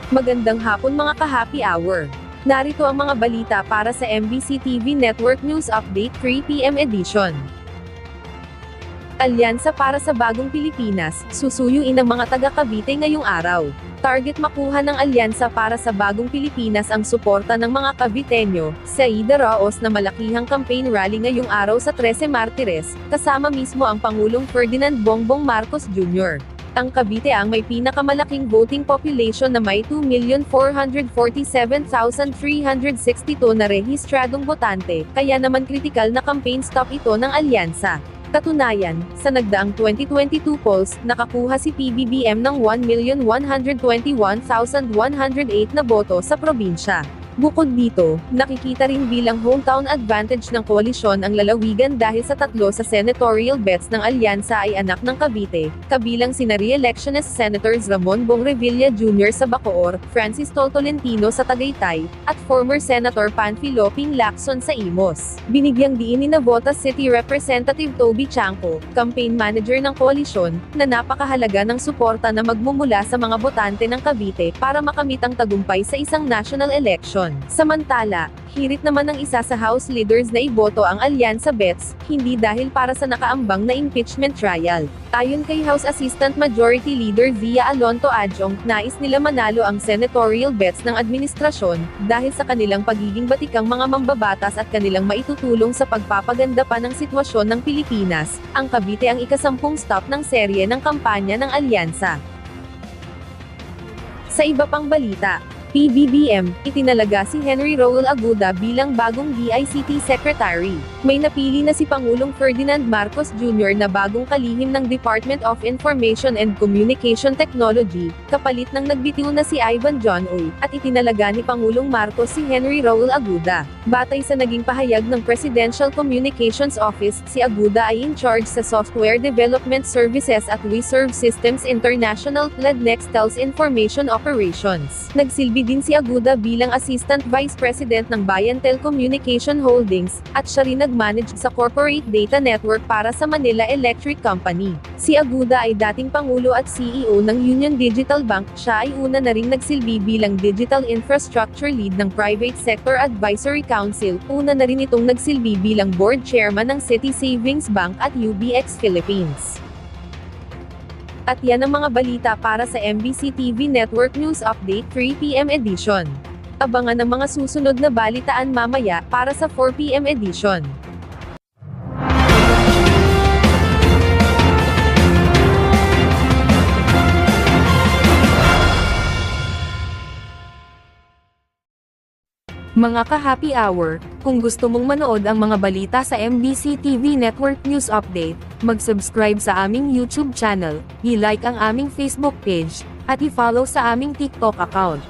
Magandang hapon mga ka-happy hour. Narito ang mga balita para sa MBC TV Network News Update 3 PM edition. Alyansa para sa Bagong Pilipinas, susuyuin ng mga taga-Cavite ngayong araw. Target makuha ng Alyansa para sa Bagong Pilipinas ang suporta ng mga Caviteño, sa Ida Raos na malakihang campaign rally ngayong araw sa 13 Martires, kasama mismo ang Pangulong Ferdinand Bongbong Marcos Jr. Ang Cavite ang may pinakamalaking voting population na may 2,447,362 na rehistradong botante, kaya naman kritikal na campaign stop ito ng alyansa. Katunayan, sa nagdaang 2022 polls, nakakuha si PBBM ng 1,121,108 na boto sa probinsya. Bukod dito, nakikita rin bilang hometown advantage ng koalisyon ang lalawigan dahil sa tatlo sa senatorial bets ng alyansa ay anak ng Cavite, kabilang sina re-electionist Senators Ramon Bong Revilla Jr. sa Bacoor, Francis Tolentino sa Tagaytay, at former Senator Panfilo Ping Lacson sa Imos. Binigyang diin ni Navotas City Representative Toby Chanco, campaign manager ng koalisyon, na napakahalaga ng suporta na magmumula sa mga botante ng Cavite para makamit ang tagumpay sa isang national election. Samantala, hirit naman ng isa sa House leaders na iboto ang alyansa bets, hindi dahil para sa nakaambang na impeachment trial. Ayon kay House Assistant Majority Leader Zia Alonto Adjong, nais nila manalo ang senatorial bets ng administrasyon, dahil sa kanilang pagiging batikang mga mambabatas at kanilang maitutulong sa pagpapaganda pa ng sitwasyon ng Pilipinas. Ang Cavite ang ika-10 stop ng serye ng kampanya ng alyansa. Sa iba pang balita, PBBM, itinalaga si Henry Roel Aguda bilang bagong DICT Secretary. May napili na si Pangulong Ferdinand Marcos Jr. na bagong kalihim ng Department of Information and Communication Technology, kapalit ng nagbitiw na si Ivan John Uy, at itinalaga ni Pangulong Marcos si Henry Roel Aguda. Batay sa naging pahayag ng Presidential Communications Office, si Aguda ay in charge sa Software Development Services at WeServe Systems International, led Nextel's Information Operations. Nagsilbi din si Aguda bilang Assistant Vice President ng Bayan Telecommunication Holdings, at siya rin nag-manage sa Corporate Data Network para sa Manila Electric Company. Si Aguda ay dating Pangulo at CEO ng Union Digital Bank. Siya ay una na ring nagsilbi bilang Digital Infrastructure Lead ng Private Sector Advisory Council. Una na rin itong nagsilbi bilang Board Chairman ng City Savings Bank at UBX Philippines. At yan ang mga balita para sa MBC TV Network News Update 3 PM edition. Abangan ang mga susunod na balitaan mamaya para sa 4 PM edition. Mga ka-happy hour, kung gusto mong manood ang mga balita sa MBC TV Network News Update, mag-subscribe sa aming YouTube channel, i-like ang aming Facebook page, at i-follow sa aming TikTok account.